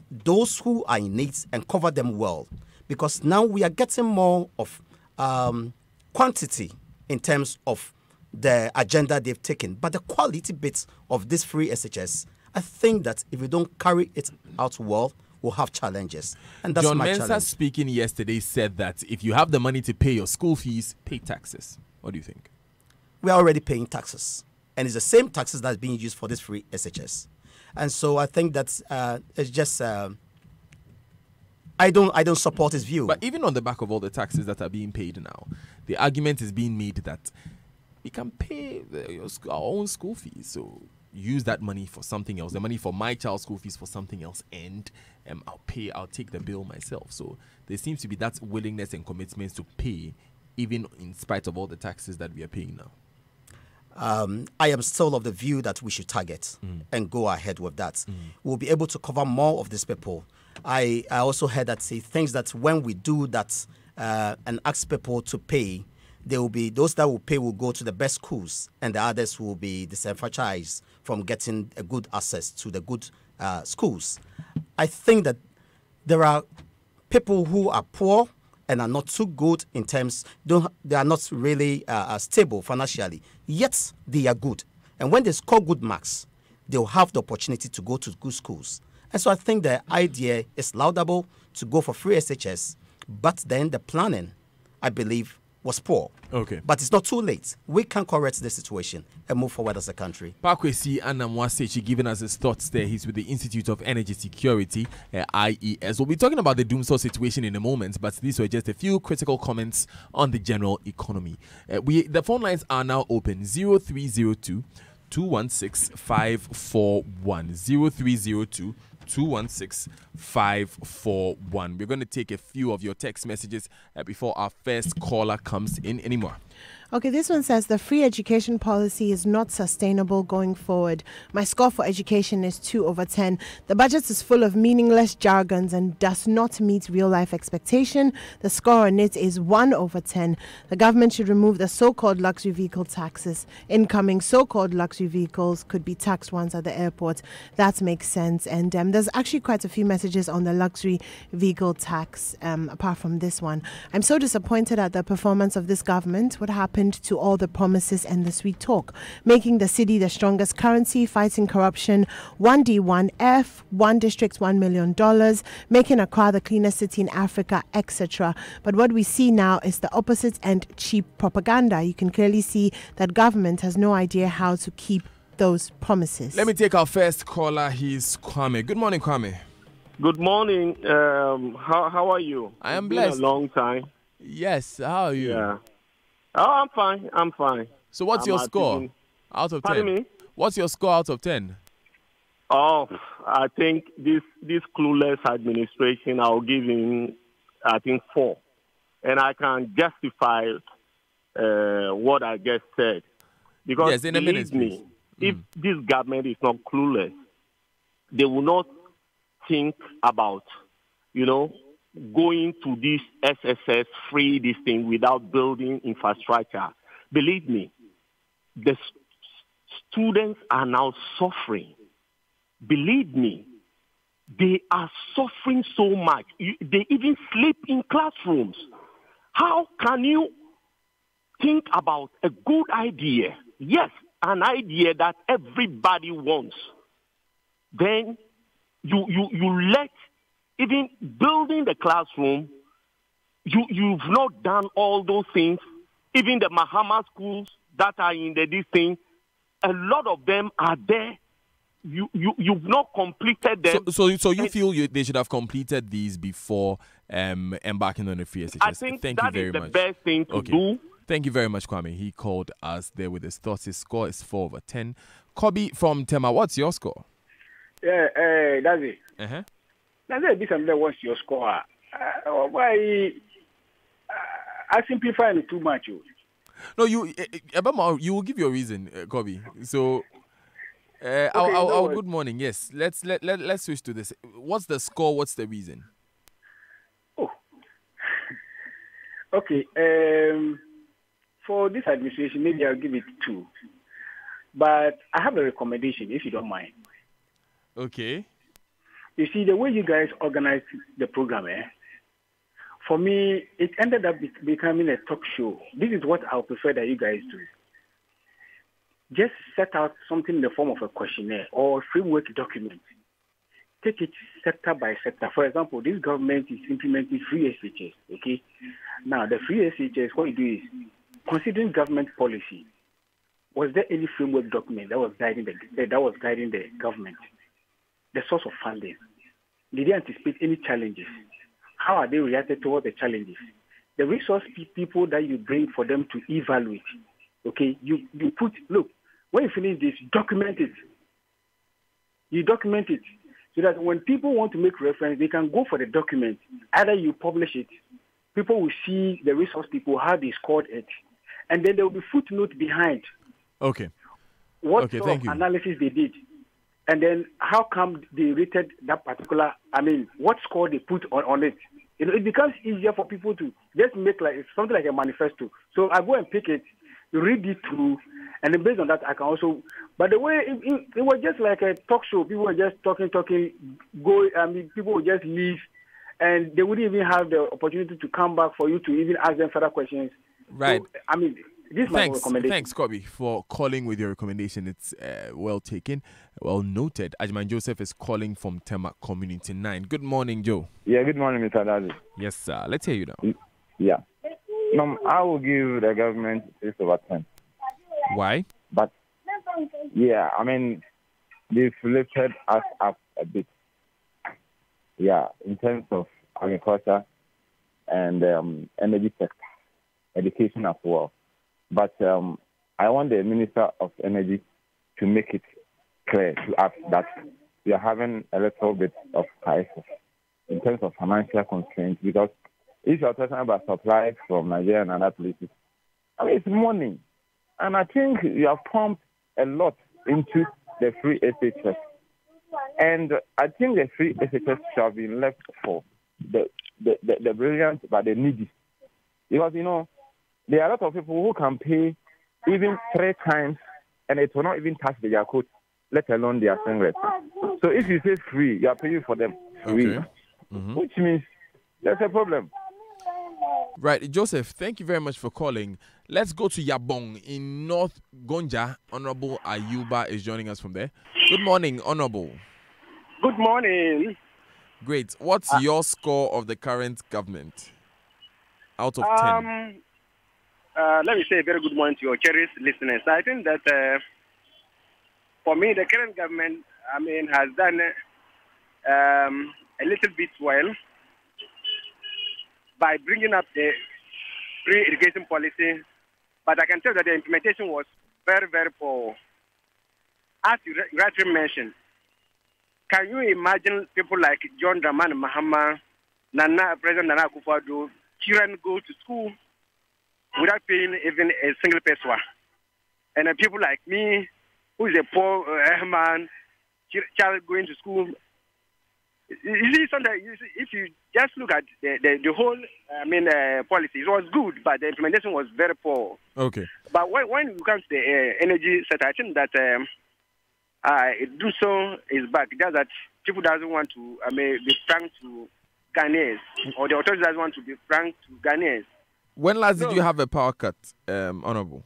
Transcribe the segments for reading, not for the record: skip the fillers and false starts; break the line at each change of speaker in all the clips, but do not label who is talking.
those who are in need and cover them well. Because now we are getting more of quantity in terms of the agenda they've taken. But the quality bits of this free SHS, I think that if we don't carry it out well, we'll have challenges. And that's
John
my
Mensah
challenge.
speaking yesterday said that if you have the money to pay your school fees, pay taxes. What do you think?
We are already paying taxes. And it's the same taxes that's being used for this free SHS. And so I think that it's just... I don't support his view.
But even on the back of all the taxes that are being paid now, the argument is being made that we can pay our own school fees. So use that money for something else. The money for my child's school fees for something else, and I'll take the bill myself. So there seems to be that willingness and commitment to pay, even in spite of all the taxes that we are paying now.
I am still of the view that we should target and go ahead with that. We'll be able to cover more of these people. I also heard that he thinks that when we do that and ask people to pay, there will be those that will pay will go to the best schools, and the others will be disenfranchised from getting a good access to the good schools. I think that there are people who are poor and are not too good in terms, they are not really stable financially, yet they are good. And when they score good marks, they'll have the opportunity to go to good schools. And so I think the idea is laudable to go for free SHS, but then the planning, I believe, was poor.
Okay.
But it's not too late. We can correct the situation and move forward as a country.
Pakwesi Anamwasechi giving us his thoughts there. He's with the Institute of Energy Security, IES. We'll be talking about the doomsday situation in a moment, but these were just a few critical comments on the general economy. The phone lines are now open. 0302 216 541 0302 216 541. We're going to take a few of your text messages before our first caller comes in anymore.
Okay, this one says the free education policy is not sustainable going forward. My score for education is 2/10. The budget is full of meaningless jargons and does not meet real-life expectation. The score on it is 1/10. The government should remove the so-called luxury vehicle taxes. Incoming so-called luxury vehicles could be taxed once at the airport. That makes sense. And there's actually quite a few messages on the luxury vehicle tax, apart from this one. I'm so disappointed at the performance of this government. What happened to all the promises and the sweet talk? Making the city the strongest currency, fighting corruption, 1D1F, one district, $1 million, making Accra the cleanest city in Africa, etc. But what we see now is the opposite and cheap propaganda. You can clearly see that government has no idea how to keep those promises.
Let me take our first caller. He's Kwame. Good morning, Kwame.
Good morning. How are you?
I am
it's
blessed.
Been a long time.
Yes. How are you?
Yeah. Oh, I'm fine.
So what's your score out of 10?
Pardon me?
What's your score out of 10?
Oh, I think this clueless administration, I'll give him, I think, 4. And I can justify what I just said. Because
yes, in a minute,
me, if this government is not clueless, they will not think about, going to this SSS free this thing without building infrastructure. Believe me, the students are now suffering. Believe me, they are suffering so much. They even sleep in classrooms. How can you think about a good idea? Yes, an idea that everybody wants. Then you let, even building the classroom, you've not done all those things. Even the Mahama schools that are in this thing, a lot of them are there. You've not completed them.
So you feel they should have completed these before embarking on a free SHS?
I think that is the best thing to do.
Thank you very much, Kwame. He called us there with his thoughts. His score is 4/10. Kobe from Tema, what's your score?
Yeah, that's it.
Uh-huh.
Now, what's your score? Why? I simplify it too much.
No, you will give your reason, Kobe. So, good morning. Yes, let's switch to this. What's the score? What's the reason?
Oh, okay. For this administration, maybe I'll give it 2. But I have a recommendation, if you don't mind.
Okay.
You see, the way you guys organized the program, for me, it ended up becoming a talk show. This is what I would prefer that you guys do. Just set out something in the form of a questionnaire or a framework document. Take it sector by sector. For example, this government is implementing free SHS, okay? Now, the free SHS, what you do is, considering government policy, was there any framework document that was guiding the government? The source of funding. Did they anticipate any challenges? How are they reacted toward the challenges? The resource people that you bring for them to evaluate, okay? You put, look, when you finish this, document it. You document it so that when people want to make reference, they can go for the document. Either you publish it, people will see the resource people, how they scored it, and then there will be footnote behind.
Okay.
What sort of analysis they did. And then how come they rated that particular, what score they put on it. It becomes easier for people to just make like something like a manifesto. So I go and pick it, read it through, and then based on that, I can also. But the way it was just like a talk show. People were just talking. People would just leave, and they wouldn't even have the opportunity to come back for you to even ask them further questions.
Right.
So, this is my recommendation.
Thanks, Kobe, for calling with your recommendation. It's well taken, well noted. Ajman Joseph is calling from Tema Community 9. Good morning, Joe.
Yeah, good morning, Mr. Dazi.
Yes, sir. Let's hear you now.
Yeah. I will give the government 6/10.
Why?
But, yeah, they've lifted us up a bit. Yeah, in terms of agriculture and energy sector, education as well. But I want the Minister of Energy to make it clear to us that we are having a little bit of crisis in terms of financial constraints, because if you are talking about supplies from Nigeria and other places, it's money. And I think you have pumped a lot into the free SHS. And I think the free SHS should have been left for the brilliant but the needy. Because, there are a lot of people who can pay even 3 times and it will not even touch their coat, let alone their singlet. So if you say free, you are paying for them free, which means there's a problem.
Right, Joseph, thank you very much for calling. Let's go to Yabong in North Gonja. Honorable Ayuba is joining us from there. Good morning, Honorable.
Good morning.
Great. What's your score of the current government out of 10?
Let me say a very good morning to your cherished listeners. I think that for me, the current government, has done a little bit well by bringing up the free education policy. But I can tell that the implementation was very, very poor. As you rightly mentioned, can you imagine people like John Dramani Mahama, President Nana Akufo-Addo, children go to school without paying even a single peso? And people like me, who is a poor man, child going to school. You see, sometimes if you just look at the whole, policy, it was good, but the implementation was very poor.
Okay.
But when it comes to the energy sector, I think that do so is back. Just that people doesn't want to be frank to Ghanaians, or the authorities doesn't want to be frank to Ghanaians.
When last did you have a power cut, Honorable?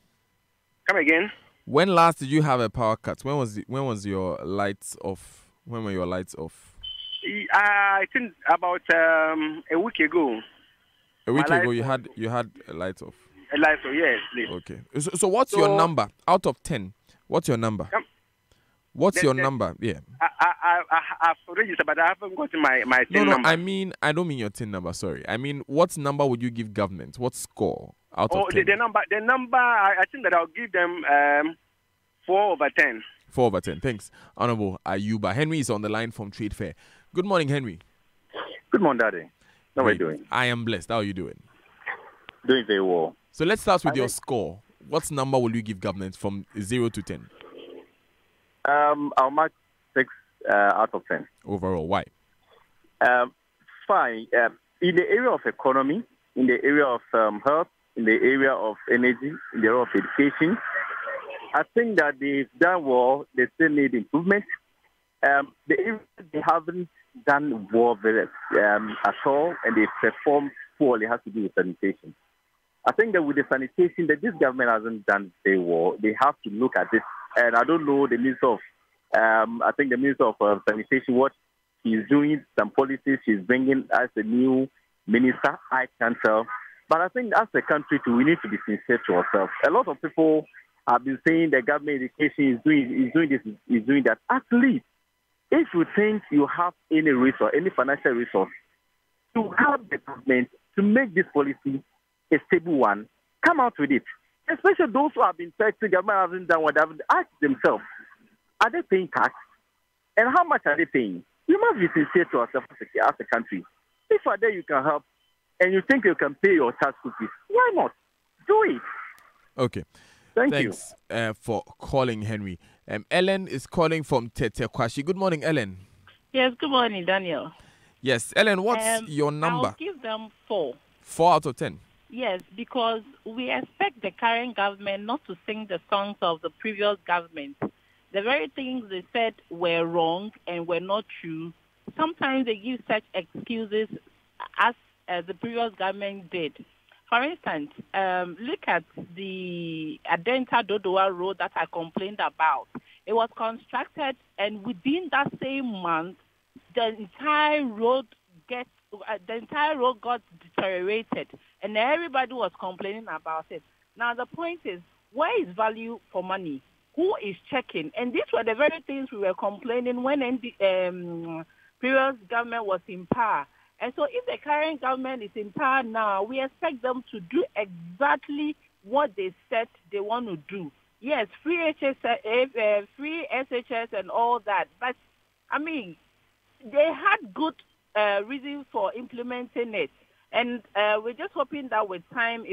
Come again?
When last did you have a power cut? When was your lights off? When were your lights off?
I think about a week ago.
A week ago, you had a light off.
A light off, yes, please.
Okay. So what's your number out of 10? What's your number? What's your number? Yeah.
I've registered, but I haven't gotten my 10 number.
I don't mean your 10 number. Sorry. I mean, what number would you give government? What score out of 10?
The number. I think that I'll give them 4/10.
4/10. Thanks, Honorable Ayuba. Henry is on the line from Trade Fair. Good morning, Henry.
Good morning, Daddy. How are you doing?
I am blessed. How are you doing?
Doing very well.
So let's start with your score. What number will you give government from 0 to 10?
I'll mark 6 out of 10.
Overall, why?
Fine. In the area of economy, in the area of health, in the area of energy, in the area of education, I think that they've done well. They still need improvement. The areas they haven't done well at all, and they perform poorly. It has to do with sanitation. I think that with the sanitation, that this government hasn't done very well. They have to look at this, and I don't know the Minister of, I think the Minister of Sanitation, what he's doing, some policies she's bringing as a new minister, I can't tell. But I think as a country too, we need to be sincere to ourselves. A lot of people have been saying the government education is doing this, is doing that. At least, if you think you have any resource, any financial resource, to help the government to make this policy a stable one, come out with it. Especially those who have been taxing, government haven't done what they have asked themselves. Are they paying tax? And how much are they paying? You must be sincere to ourselves as a country. If are there you can help, and you think you can pay your tax fees, why not? Do it.
Okay.
Thanks
for calling, Henry. Ellen is calling from Tete Kwashi. Good morning, Ellen.
Yes, good morning, Daniel.
Yes, Ellen, what's your number?
I'll give them 4.
4 out of 10.
Yes, because we expect the current government not to sing the songs of the previous government. The very things they said were wrong and were not true. Sometimes they give such excuses as the previous government did. For instance, look at the Adenta Dodowa road that I complained about. It was constructed, and within that same month, the entire road got deteriorated, and everybody was complaining about it. Now the point is, where is value for money? Who is checking? And these were the very things we were complaining when the previous government was in power. And so if the current government is in power now, we expect them to do exactly what they said they want to do. Yes, free SHS and all that. But, I mean, they had good reasons for implementing it. And we're just hoping that with time,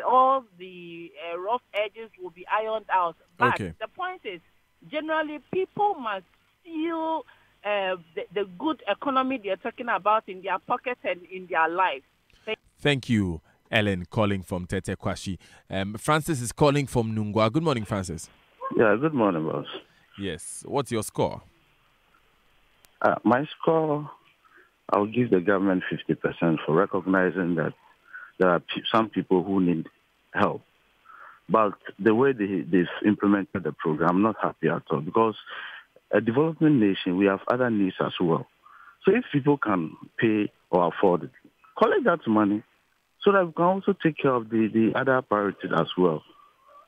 all the rough edges will be ironed out. But the point is, generally, people must feel the good economy they're talking about in their pockets and in their lives.
Thank you, Ellen, calling from Tete Kwashi. Francis is calling from Nungwa. Good morning, Francis.
Yeah, good morning, boss.
Yes. What's your score?
My score, I'll give the government 50% for recognizing that there are some people who need help. But the way they've implemented the program, I'm not happy at all, because a developing nation, we have other needs as well. So if people can pay or afford it, collect that money so that we can also take care of the other priorities as well.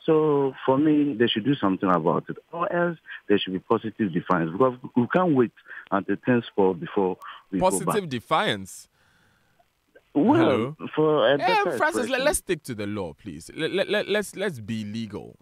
So for me, they should do something about it, or else there should be positive defiance, because we can't wait until things fall before we go back.
Positive defiance?
Well, for a better
Francis, let's stick to the law, please. Let's be legal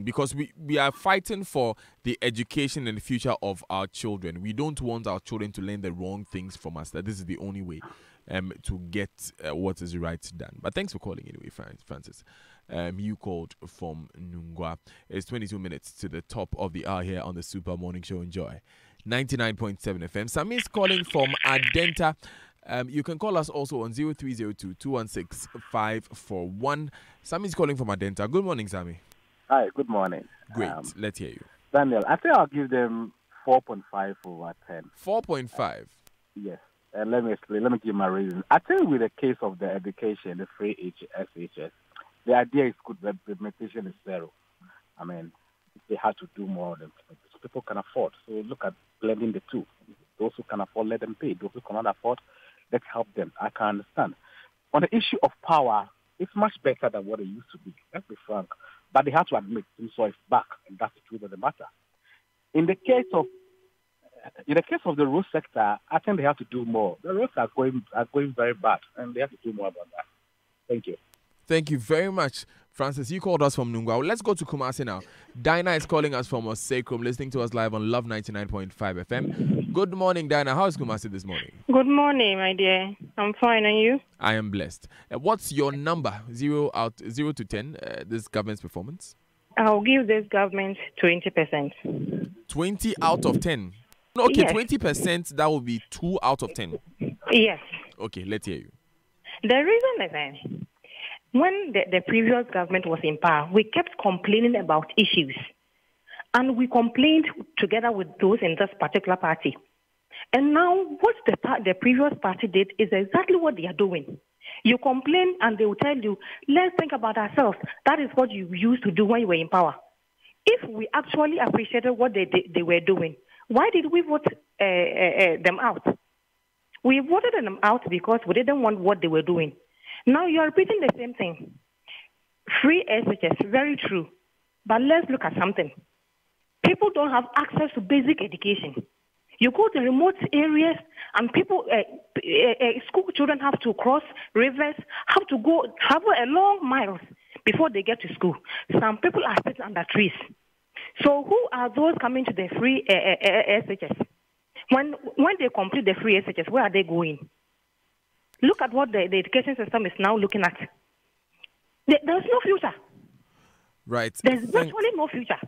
because we are fighting for the education and the future of our children. We don't want our children to learn the wrong things from us. That this is the only way to get what is right done. But thanks for calling anyway, Francis. You called from Nungwa. It's 22 minutes to the top of the hour here on the Super Morning Show. Enjoy. 99.7 FM. Sami is calling from Adenta. You can call us also on 0302-216-541. Sami is calling from Adenta. Good morning, Sami.
Hi, good morning.
Great. Let's hear you.
Daniel, I think I'll give them 4.5 over 10.
4.5?
Yes. Let me explain. Let me give my reason. I think with the case of the education, the free SHS, the idea is good, but the implementation is zero. I mean, they have to do more than people can afford. So look at blending the two. Those who can afford, let them pay. Those who cannot afford, let's help them. I can understand. On the issue of power, it's much better than what it used to be. Let's be frank. But they have to admit things are back, and that's the truth of the matter. In the case of the road sector, I think they have to do more. The roads are going very bad, and they have to do more about that. Thank you.
Thank you very much, Francis. You called us from Nungwa. Let's go to Kumasi now. Dinah is calling us from Osakrum, listening to us live on Love 99.5 FM. Good morning, Dinah. How is Kumasi this morning?
Good morning, my dear. I'm fine, and you?
I am blessed. What's your number? 0 to 10, this government's performance?
I'll give this government 20%.
20 out of 10? Okay,
yes.
20%, that will be 2 out of 10.
Yes.
Okay, let's hear you.
The reason is that when the previous government was in power, we kept complaining about issues. And we complained together with those in this particular party. And now what the previous party did is exactly what they are doing. You complain and they will tell you, let's think about ourselves. That is what you used to do when you were in power. If we actually appreciated what they were doing, why did we vote them out? We voted them out because we didn't want what they were doing. Now you are repeating the same thing. Free SHS, very true. But let's look at something. People don't have access to basic education. You go to remote areas and people, school children have to cross rivers, have to travel a long miles before they get to school. Some people are sitting under trees. So who are those coming to the free SHS? When they complete the free SHS, where are they going? Look at what the education system is now looking at. There's no future.
Right.
There's virtually no future.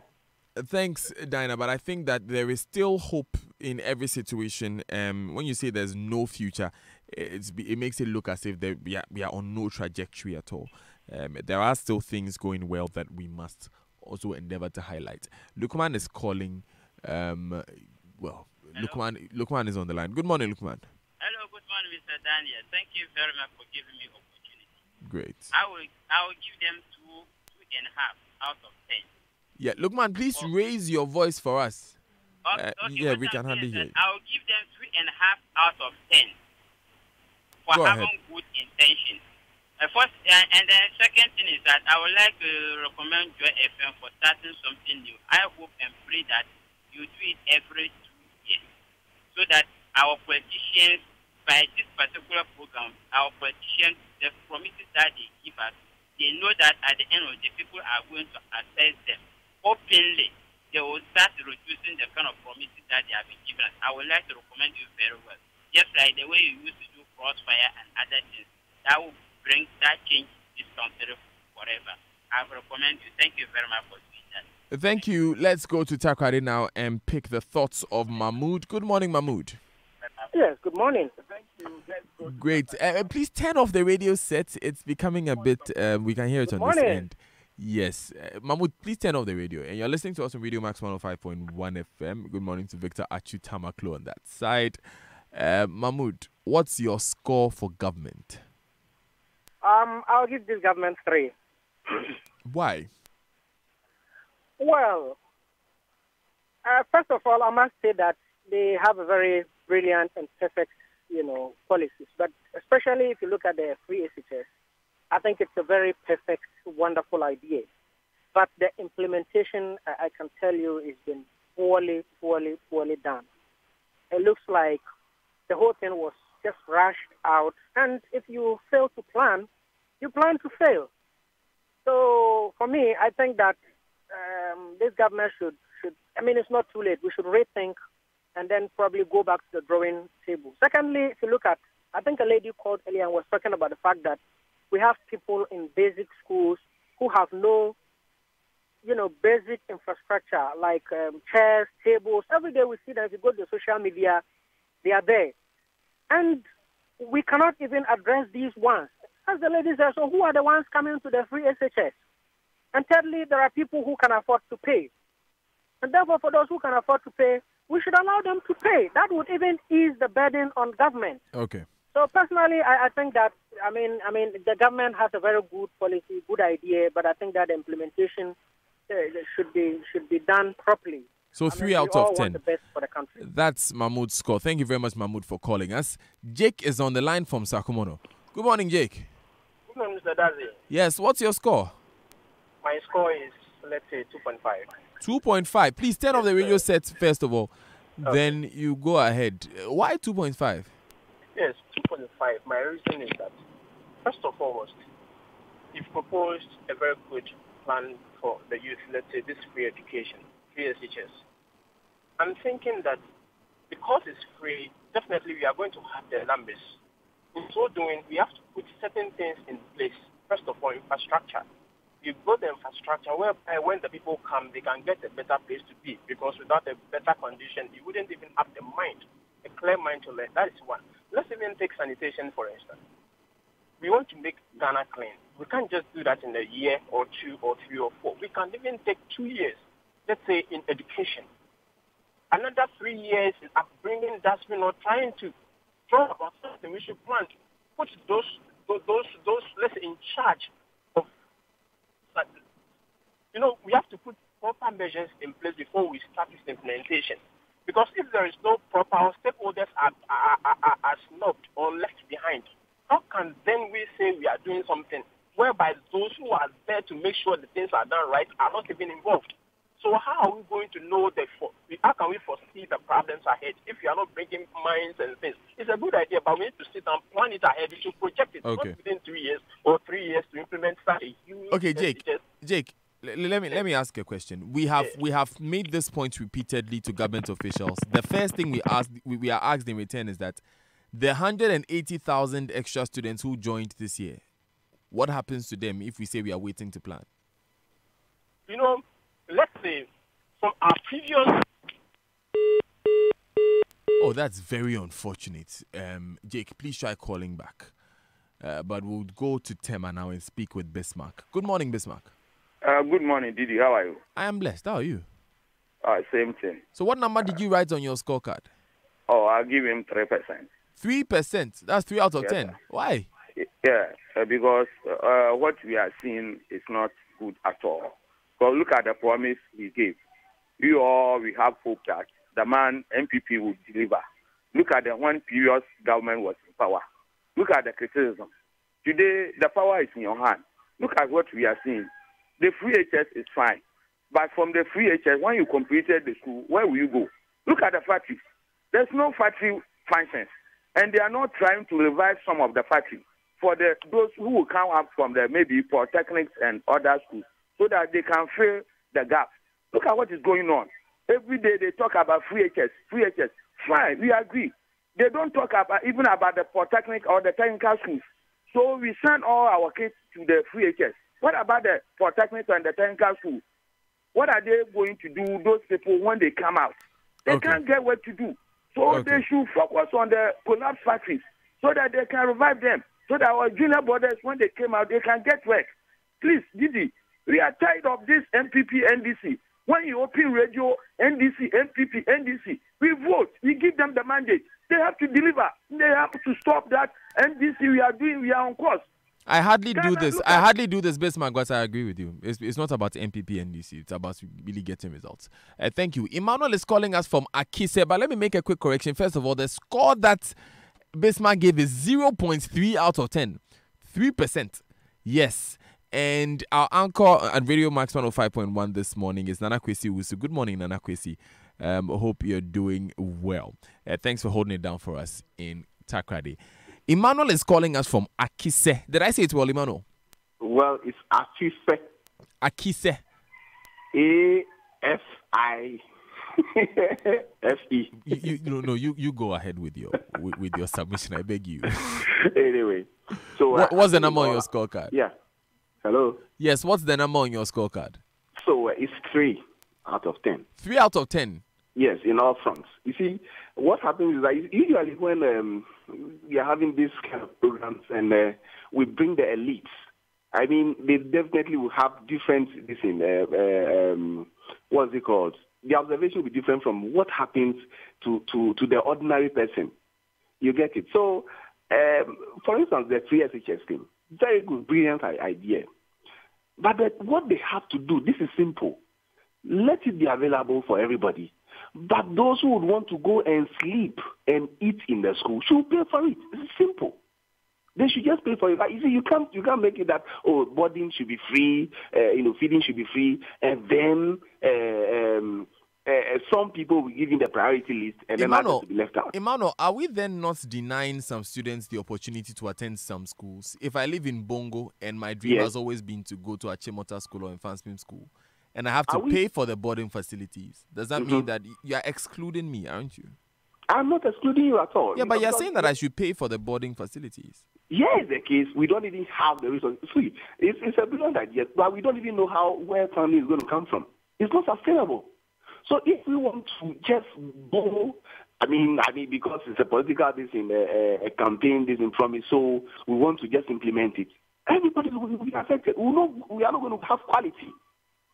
Thanks, Dinah, but I think that there is still hope in every situation. When you say there's no future, it makes it look as if we are on no trajectory at all. There are still things going well that we must also endeavor to highlight. Lukman is calling. Lukman is on the line. Good morning, Lukman.
Hello, good morning, Mr. Daniel. Thank you very much for giving me opportunity.
Great.
I will give them 2.5 out of 10.
Yeah, Lukman, please raise your voice for us.
Okay,
yeah, we can hardly hear you.
I will give them 3.5 out of 10 for having good intention. First, and the second thing is that I would like to recommend Joy FM for starting something new. I hope and pray that you do it every 2 years so that our politicians, by this particular program, our politicians, the promises that they give us, they know that at the end of the day, people are going to assess them. Openly, they will start reducing the kind of promises that they have been given us. I would like to recommend you very well. Just like the way you used to do crossfire and other things, that will bring that change this country forever. I recommend you. Thank you very much for doing that.
Thank you. Let's go to Takrady now and pick the thoughts of Mahmoud. Good morning, Mahmoud.
Yes, good morning. Thank you.
Great. Please turn off the radio set. It's becoming a bit, we can hear it on this end. Yes. Mahmoud, please turn off the radio. And you're listening to us on Radio Max 105.1 FM. Good morning to Victor Achu Tamaklo on that side. Mahmoud, what's your score for government?
I'll give this government 3.
Why?
Well, first of all, I must say that they have a very brilliant and perfect, policies. But especially if you look at the free SHS, I think it's a very perfect, wonderful idea. But the implementation, I can tell you, has been poorly done. It looks like the whole thing was just rushed out. And if you fail to plan, you plan to fail. So for me, I think that this government should, it's not too late. We should rethink and then probably go back to the drawing table. Secondly, if you look at, I think a lady called earlier and was talking about the fact that we have people in basic schools who have no, basic infrastructure like chairs, tables. Every day we see that if you go to social media, they are there. And we cannot even address these ones. As the lady said, so who are the ones coming to the free SHS? And thirdly, there are people who can afford to pay. And therefore, for those who can afford to pay, we should allow them to pay. That would even ease the burden on government.
Okay.
So personally, I think that, the government has a very good policy, good idea, but I think that the implementation should be done properly.
So 3 out of 10.
Want the best for the country.
That's Mahmoud's score. Thank you very much, Mahmoud, for calling us. Jake is on the line from Sakumono. Good morning, Jake.
Good morning, Mr. Dazi.
Yes, what's your score?
My score is, let's say, 2.5.
2.5. Please turn off the radio set first of all. Okay. Then you go ahead. Why 2.5?
Yes, 2.5. My reason is that, first and foremost, you've proposed a very good plan for the youth, let's say this free education, free SHS. I'm thinking that because it's free, definitely we are going to have the numbers. In so doing, we have to put certain things in place. First of all, infrastructure. You build the infrastructure whereby when the people come, they can get a better place to be. Because without a better condition, you wouldn't even have the mind, a clear mind to learn. That is one. Let's even take sanitation, for instance. We want to make Ghana clean. We can't just do that in a year or 2 or 3 or 4. We can even take 2 years, let's say, in education. another 3 years of bringing dustbin or trying to draw about something. We should plan to put those let's say in charge of, we have to put proper measures in place before we start this implementation. Because if there is no proper, stakeholders are snubbed or left behind, how can then we say we are doing something whereby those who are there to make sure the things are done right are not even involved? So how are we going to know how can we foresee the problems ahead if we are not bringing minds and things? It's a good idea, but we need to sit and plan it ahead. We should project it, not within 2 years or 3 years to implement such a huge...
Okay, Jake, let me ask a question. We have made this point repeatedly to government officials. The first thing we are asked in return is that the 180,000 extra students who joined this year, what happens to them if we say we are waiting to plan?
Let's say from our previous...
Oh, that's very unfortunate. Jake, please try calling back. But we'll go to Tema now and speak with Bismarck. Good morning, Bismarck.
Good morning, Didi. How are you?
I am blessed. How are you?
Same thing.
So what number did you write on your scorecard?
Oh, I'll give him 3%.
3%? That's 3 out of 10.
Sir.
Why?
Yeah, because what we are seeing is not good at all. So look at the promise he gave. We have hope that the man, MPP, will deliver. Look at the one previous government was in power. Look at the criticism. Today, the power is in your hand. Look at what we are seeing. The free HS is fine. But from the free HS, when you completed the school, where will you go? Look at the factories. There's no factory functions. And they are not trying to revive some of the factories for those who will come up from the maybe polytechnics and other schools so that they can fill the gap. Look at what is going on. Every day they talk about free HS. Fine, we agree. They don't talk even about the polytechnic or the technical schools. So we send all our kids to the free HS. What about the polytechnic and the technical schools? What are they going to do, those people, when they come out? They can't get what to do. So they should focus on the collapsed factories so that they can revive them. So that our junior brothers, when they came out, they can get work. Please, Didi, we are tired of this MPP, NDC. When you open radio, NDC, MPP, NDC, we vote. We give them the mandate. They have to deliver. They have to stop that NDC we are on course.
I hardly do this, Bismarck, but I agree with you. It's not about MPP and NDC. It's about really getting results. Thank you. Emmanuel is calling us from Akise, but let me make a quick correction. First of all, the score that Bismarck gave is 0.3 out of 10. 3%. Yes. And our anchor at Radio Max 105.1 this morning is Nana Kwesi Wusu. Good morning, Nana Kwesi. Hope you're doing well. Thanks for holding it down for us in Takrady. Emmanuel is calling us from Akise. Did I say it well, Emmanuel?
Well, it's Akise.
Akise.
A-S-I-S-E.
You go ahead with your submission. I beg you.
Anyway, so
what's the number on your scorecard?
Yeah. Hello.
Yes. What's the number on your scorecard?
So it's 3 out of 10.
3 out of 10.
Yes, in all fronts. You see, what happens is that usually when we are having these kind of programs and we bring the elites, I mean, they definitely will have different, what's it called? The observation will be different from what happens to the ordinary person. You get it? So, for instance, the 3SHS thing, very good, brilliant idea. But what they have to do, this is simple. Let it be available for everybody. But those who would want to go and sleep and eat in the school should pay for it. It's simple. They should just pay for it. But you see, you can't make it that boarding should be free, feeding should be free, and then some people will give you the priority list, and then others will be left out.
Emmanuel, are we then not denying some students the opportunity to attend some schools? If I live in Bongo and my dream has always been to go to Achimota School or Infanspim School, and I have to pay for the boarding facilities, does that mean that you are excluding me, aren't you?
I'm not excluding you at all.
Yeah, but you're saying that I should pay for the boarding facilities.
Yes, the case. We don't even have the resources. See, it's a brilliant idea, but we don't even know where family is going to come from. It's not sustainable. So if we want to just go, I mean, because it's a political a campaign, this in promise, so we want to just implement it. Everybody will be affected. We are not going to have quality.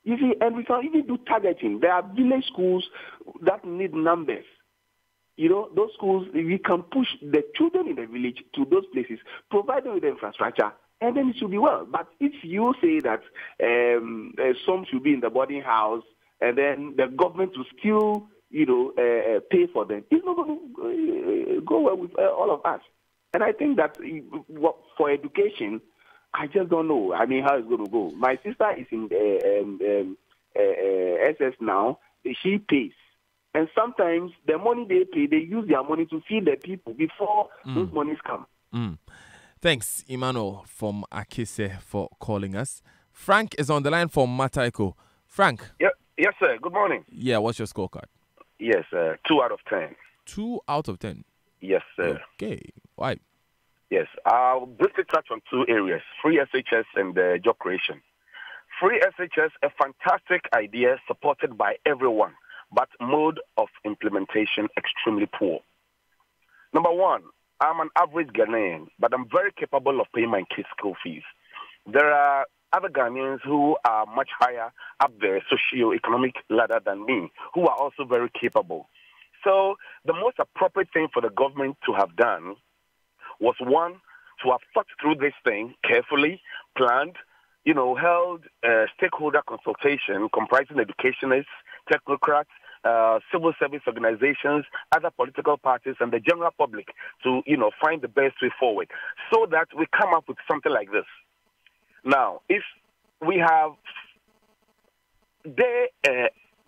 You see, and we can even do targeting. There are village schools that need numbers. You know, those schools, we can push the children in the village to those places, provide them with the infrastructure, and then it should be well. But if you say that some should be in the boarding house, and then the government will still, pay for them, it's not going to go well with all of us. And I think that for education, I just don't know. I mean, how it's going to go. My sister is in SS now. She pays. And sometimes the money they pay, they use their money to feed the people before those monies come.
Thanks, Emmanuel from Akise, for calling us. Frank is on the line from Mataiko. Frank.
Yeah, yes, sir. Good morning.
Yeah, what's your scorecard?
Yes, 2 out of 10.
2 out of 10?
Yes, sir.
Okay. Why?
Yes, I'll briefly touch on 2 areas, free SHS and job creation. Free SHS, a fantastic idea supported by everyone, but mode of implementation extremely poor. Number 1, I'm an average Ghanaian, but I'm very capable of paying my kids' school fees. There are other Ghanaians who are much higher up the socio-economic ladder than me, who are also very capable. So the most appropriate thing for the government to have done was, 1, to have thought through this thing carefully, planned, held stakeholder consultation comprising educationists, technocrats, civil service organizations, other political parties, and the general public to, find the best way forward so that we come up with something like this. Now, if we have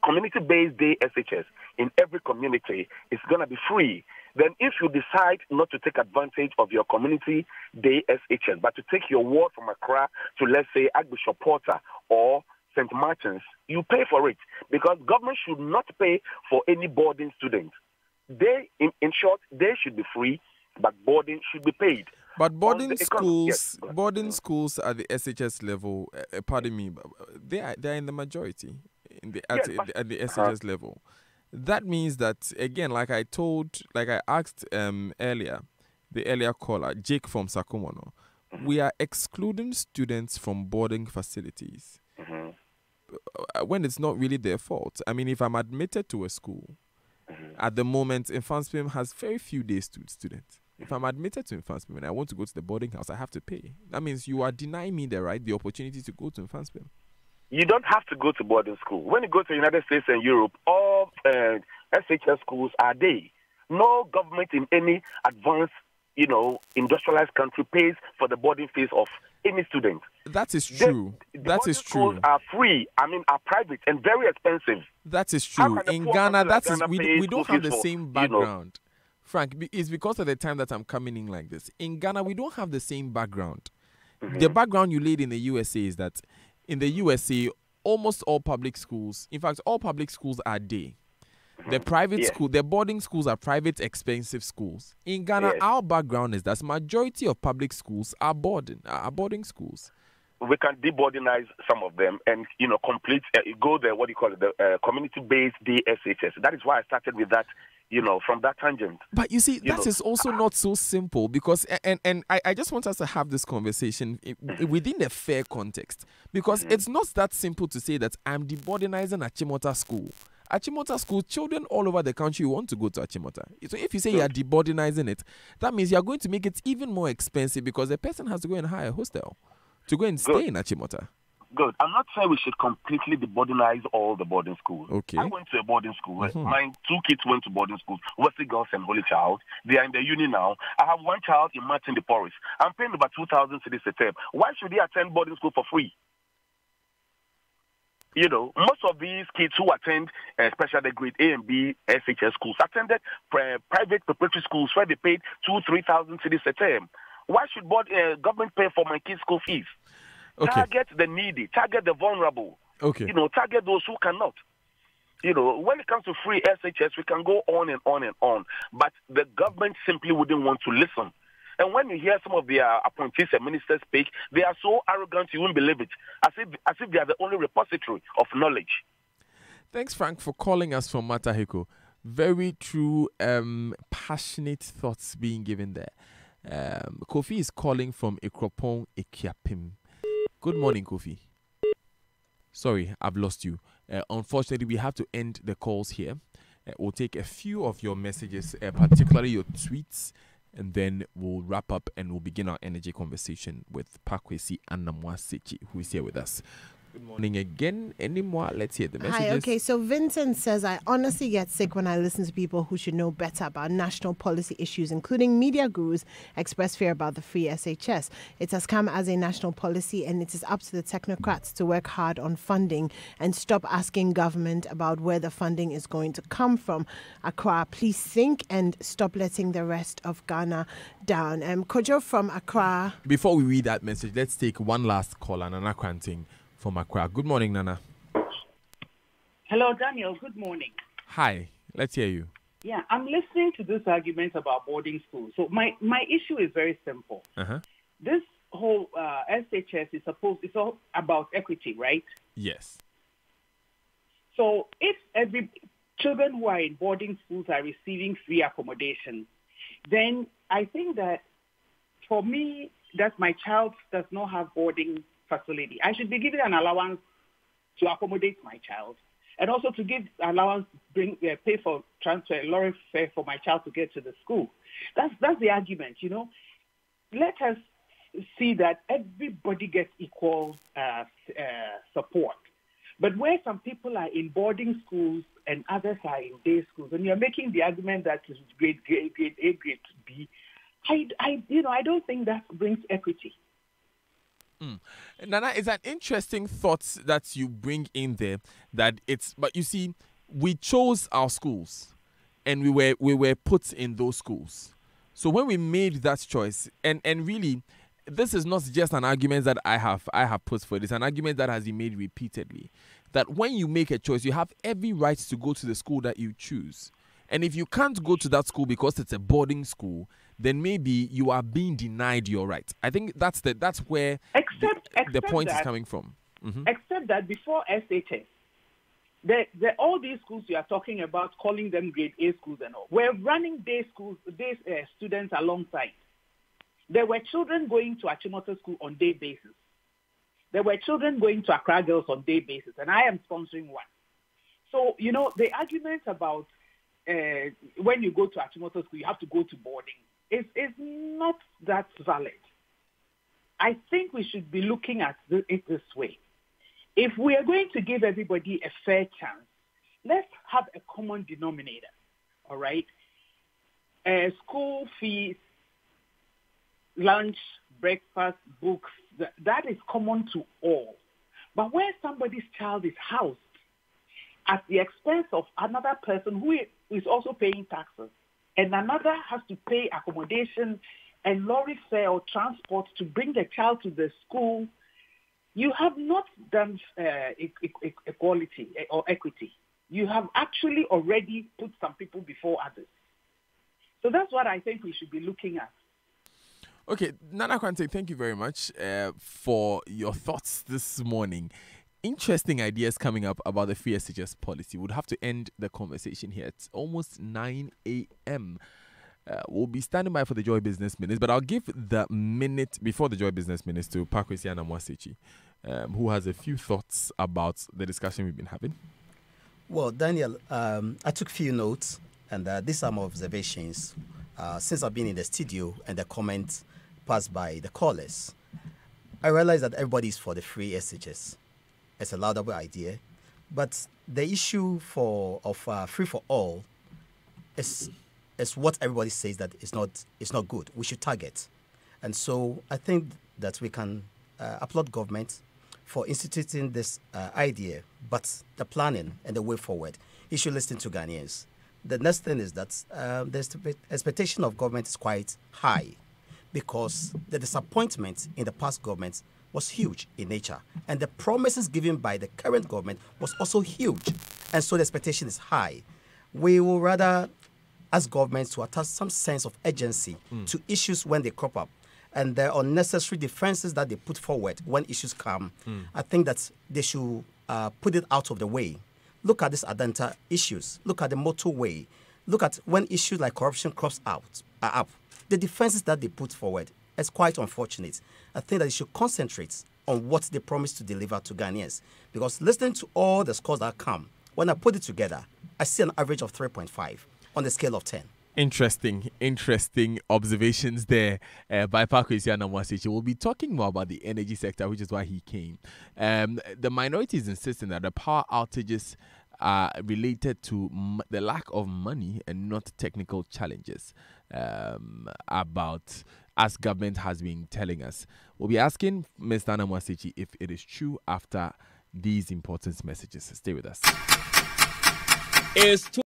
community-based day SHS in every community, it's going to be free. Then if you decide not to take advantage of your community day SHS, but to take your ward from Accra to, let's say, Archbishop Porter or St. Martin's, you pay for it, because government should not pay for any boarding student. They, in short, they should be free, but boarding should be paid.
But boarding schools at the SHS level, pardon me, they're in the majority at the SHS level. That means that, again, like I asked earlier, the earlier caller, Jake from Sakumono, we are excluding students from boarding facilities when it's not really their fault. I mean, if I'm admitted to a school, at the moment, Infanspim has very few days to students. If I'm admitted to Infanspim and I want to go to the boarding house, I have to pay. That means you are denying me the opportunity to go to Infanspim.
You don't have to go to boarding school. When you go to the United States and Europe, all SHS schools are there. No government in any advanced, industrialized country pays for the boarding fees of any student.
That is true. That is true.
Schools are free. Are private and very expensive.
That is true. In Ghana, we don't have the same background. Frank, it's because of the time that I'm coming in like this. In Ghana, we don't have the same background. The background you laid in the USA is that in the USA, almost all public schools, in fact, all public schools are day. The private school, the boarding schools are private, expensive schools. In Ghana, our background is that majority of public schools are boarding schools.
We can deboardinize some of them and, complete, go the community-based day SHS. That is why I started with that, from that tangent.
But you see, that is also not so simple, because, and I just want us to have this conversation within a fair context, because it's not that simple to say that I'm deboardinizing Achimota School. Achimota School, children all over the country want to go to Achimota. So if you say you are deboardinizing it, that means you are going to make it even more expensive, because the person has to go and hire a hostel to go and stay in Achimota.
Good. I'm not saying we should completely deboardinize all the boarding schools.
Okay.
I went to a boarding school. My 2 kids went to boarding schools, Wesley Girls and Holy Child. They are in the uni now. I have 1 child in Martin the Forest. I'm paying about 2,000 cedis a term. Why should they attend boarding school for free? Most of these kids who attend, especially the grade A and B SHS schools, attended private preparatory schools where they paid 2,000-3,000 cedis a term. Why should government pay for my kids' school fees? Okay. Target the needy, target the vulnerable.
Okay.
Target those who cannot. When it comes to free SHS, we can go on and on and on. But the government simply wouldn't want to listen. And when you hear some of their appointees and ministers speak, they are so arrogant you won't believe it, as if they are the only repository of knowledge.
Thanks, Frank, for calling us from Mataheko. Very true, passionate thoughts being given there. Kofi is calling from Ekropon Ekiapim. Good morning, Kofi. Sorry, I've lost you. Unfortunately, we have to end the calls here. We'll take a few of your messages, particularly your tweets, and then we'll wrap up and we'll begin our energy conversation with Pakwesi Anamwasechi, who is here with us. Good morning again. Any more? Let's hear the messages.
Hi, okay. So Vincent says, I honestly get sick when I listen to people who should know better about national policy issues, including media gurus, express fear about the free SHS. It has come as a national policy and it is up to the technocrats to work hard on funding and stop asking government about where the funding is going to come from. Accra, please think and stop letting the rest of Ghana down. Kojo from Accra.
Before we read that message, let's take one last call, Nana Kranting from Accra. Good morning, Nana.
Hello, Daniel. Good morning.
Hi. Let's hear you.
Yeah, I'm listening to this argument about boarding schools. So my issue is very simple. This whole SHS is it's all about equity, right?
Yes.
So if every children who are in boarding schools are receiving free accommodation, then I think that for me, that my child does not have boarding facility, I should be given an allowance to accommodate my child, and also to give allowance, pay for transfer, lorry fare for my child to get to the school. That's the argument, you know. Let us see that everybody gets equal support. But where some people are in boarding schools and others are in day schools, and you're making the argument that is grade A, grade B, I don't think that brings equity.
Nana, it's an interesting thought that you bring in there, but you see, we chose our schools and we were put in those schools. So when we made that choice, and really, this is not just an argument that I have put for it. It's an argument that has been made repeatedly, that when you make a choice, you have every right to go to the school that you choose. And if you can't go to that school because it's a boarding school, then maybe you are being denied your right. I think that's where the point is coming from.
Except that before SHS, all these schools you are talking about, calling them grade A schools and all, were running day schools, students alongside. There were children going to Achimota School on day basis. There were children going to Accra Girls on day basis, and I am sponsoring one. So, you know, the argument about when you go to Achimota School, you have to go to boarding is not that valid. I think we should be looking at it this way. If we are going to give everybody a fair chance, let's have a common denominator, all right? School fees, lunch, breakfast, books, that is common to all. But where somebody's child is housed at the expense of another person who is also paying taxes, and another has to pay accommodation and lorry fare or transport to bring the child to the school, you have not done equality or equity. You have actually already put some people before others. So that's what I think we should be looking at.
Okay, Nana Kwante, thank you very much for your thoughts this morning. Interesting ideas coming up about the free SHS policy. We'll have to end the conversation here. It's almost 9 a.m. We'll be standing by for the Joy Business Minutes, but I'll give the minute before the Joy Business Minutes to Pakwesi Anamwasechi, who has a few thoughts about the discussion we've been having.
Well, Daniel, I took a few notes, and these are my observations since I've been in the studio and the comments passed by the callers. I realize that everybody is for the free SHS. It's a laudable idea, but the issue of free for all is what everybody says that it's not good. We should target, and so I think that we can applaud government for instituting this idea, but the planning and the way forward, you should listen to Ghanaians. The next thing is that the expectation of government is quite high, because the disappointment in the past government was huge in nature, and the promises given by the current government was also huge, and so the expectation is high. We will rather ask governments to attach some sense of urgency to issues when they crop up, and the unnecessary defenses that they put forward when issues come. I think that they should put it out of the way. Look at these Adanta issues. Look at the motorway. Look at when issues like corruption crops are up. The defenses that they put forward is quite unfortunate. I think that they should concentrate on what they promised to deliver to Ghanaians. Because listening to all the scores that come, when I put it together, I see an average of 3.5 on the scale of 10.
Interesting observations there by Pakwesi Anamwasichi. We'll be talking more about the energy sector, which is why he came. The minority is insisting that the power outages are related to the lack of money and not technical challenges about, as government has been telling us. We'll be asking Mr. Anamwasichi if it is true after these important messages. Stay with us.